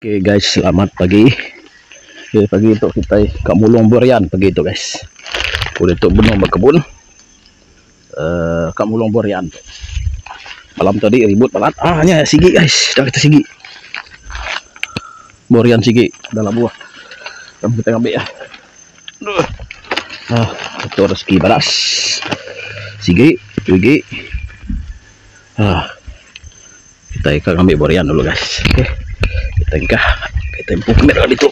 Oke guys, selamat pagi. Oke, pagi itu kita ke Mulong Borian pagi itu guys. Udah itu benar berkebun. Ke Mulong Borian. Malam tadi ribut banget. Hanya sigi guys, dah kita sigi. Borian sigi dalam buah. Kita ambil ya. Itu rezeki baras. Sigi, sigi. Kita ikan ambil Borian dulu guys. Oke. Kita tempuk kamera itu.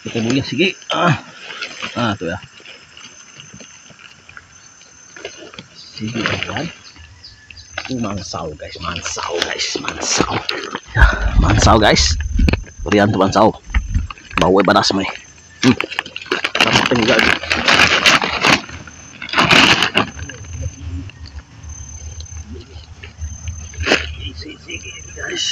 Kita bunyi segi. Tuh ya. Segi kan. Mansau guys, mansau guys, mansau. Ya, mansau guys. Berian tuh mansau. Bawa badas nih. Tinggal isi guys.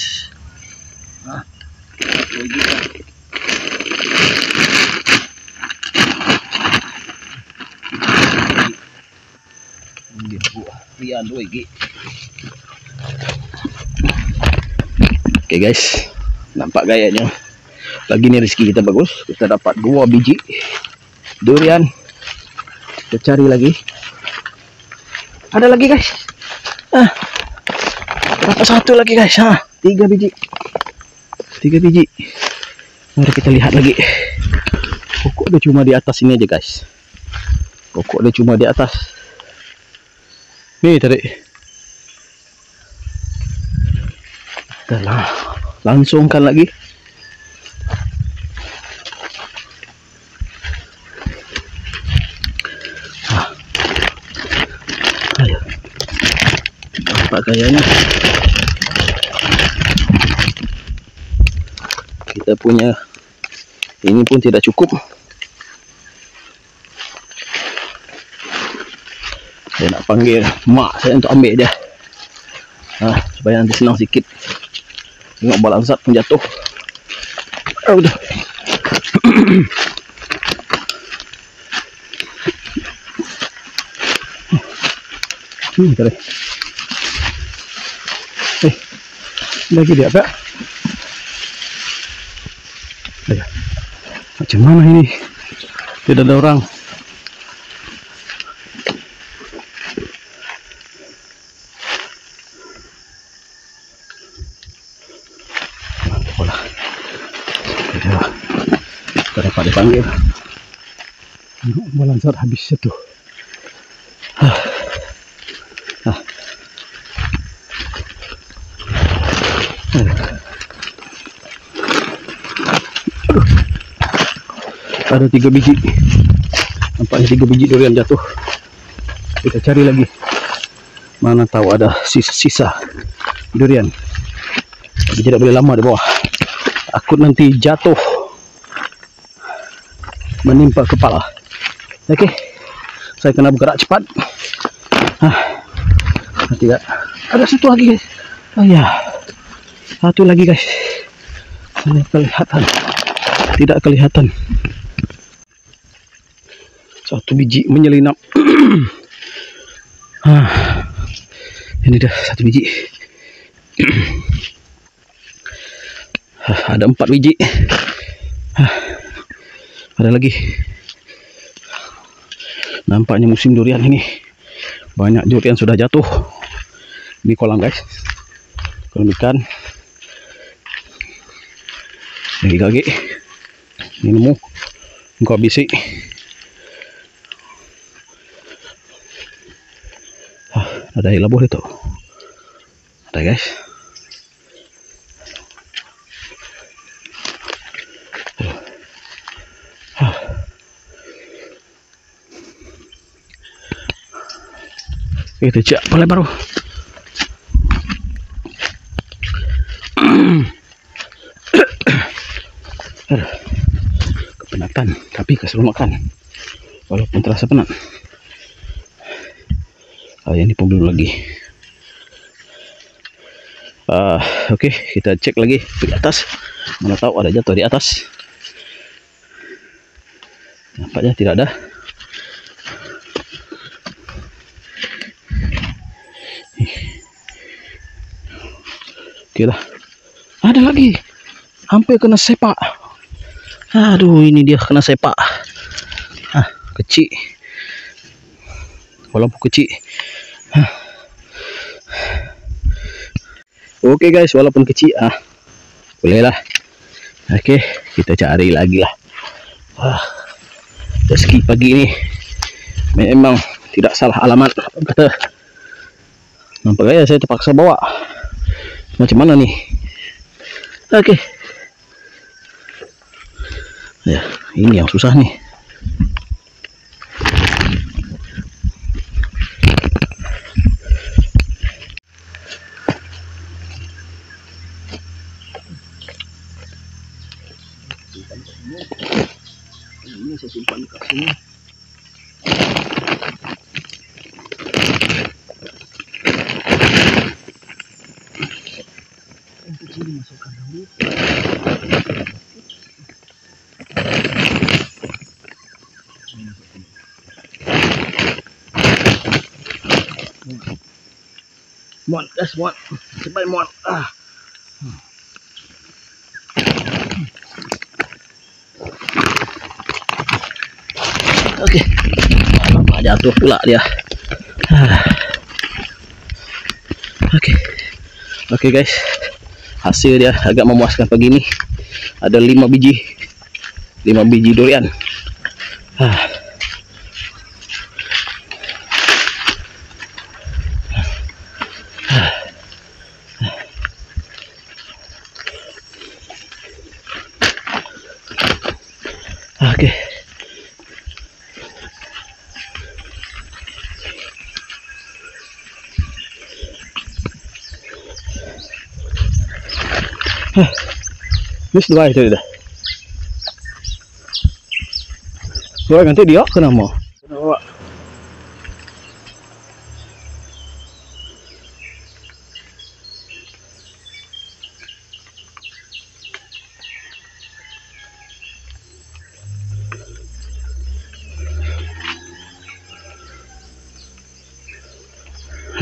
Oke guys, nampak gayanya. Lagi nih rezeki kita bagus. Kita dapat 2 biji durian. Kita cari lagi. Ada lagi guys. Dapat 1 lagi guys. 3 biji. 3 biji. Mari kita lihat lagi. Pokok dia cuma di atas ini aja guys. Pokok dia cuma di atas. Nih tarik. Kita langsungkan lagi. Kayaknya kita punya ini pun tidak cukup. Saya nak panggil mak saya untuk ambil dia, supaya nanti senang sikit. Tengok balansat pun jatuh. Udah. Tarik. Lagi dia apa? Macam mana ini? Tidak ada orang. Kita dapat dipanggil. Balansat habis satu. Ada 3 biji. Nampaknya 3 biji durian jatuh. Kita cari lagi. Mana tahu ada sisa durian. Tapi tidak boleh lama di bawah. Takut nanti jatuh menimpa kepala. Oke. Saya kena bergerak cepat. Tidak. Ada 1 lagi guys. Ya. 1 lagi guys. Ini kelihatan. Tidak kelihatan. 1 biji menyelinap. Ini dah 1 biji. Ada 4 biji. Ada lagi. Nampaknya musim durian ini. Banyak durian sudah jatuh di kolam guys. Kolam ikan. Lagi. Ini nemu. Engkau habisi. Ada yang labur itu. Ada guys. Itu cak paling baru. Kepenatan, tapi keseru makan. Walaupun terasa penat. Ini pun belum lagi. Oke, kita cek lagi di atas. Mana tahu ada jatuh di atas. Nampaknya tidak ada. Oke lah. Ada lagi. Hampir kena sepak. Aduh, ini dia kena sepak. Kecil. Walaupun kecil. Oke guys, walaupun kecil, boleh lah. Oke, kita cari lagi lah. Rezeki pagi ini memang tidak salah alamat, kata. Nampaknya saya terpaksa bawa. Macam mana nih? Oke. Ya, ini yang susah nih. Ini saya simpan dekat sini. Yang kecil dimasukkan dulu. Muat guys, muat. Cepat muat. Oke, nampak jatuh pula dia. Oke guys, hasil dia agak memuaskan pagi ini. Ada 5 biji durian. Oke. Ini dua itu dah. Dua nanti dia kena mau. Bawa.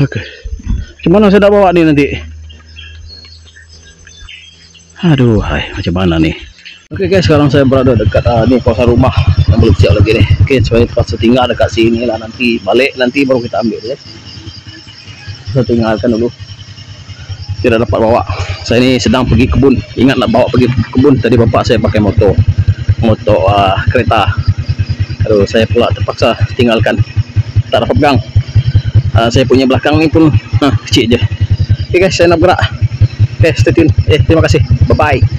Oke. Gimana saya nak bawa ni nanti? Aduh, macam mana nih? Oke guys, sekarang saya berada dekat nih kawasan rumah yang belum siap lagi nih. Oke, supaya pas tinggal dekat sini lah, nanti balik nanti baru kita ambil ya. Kita tinggalkan dulu. Tidak dapat bawa. Saya ini sedang pergi kebun. Ingat nak bawa pergi kebun. Tadi bapak saya pakai motor kereta. Aduh, saya pula terpaksa tinggalkan. Tak dapat pegang. Saya punya belakang ni pun kecil je. Oke guys, saya nak gerak. Oke, stay tune. Terima kasih. Bye bye.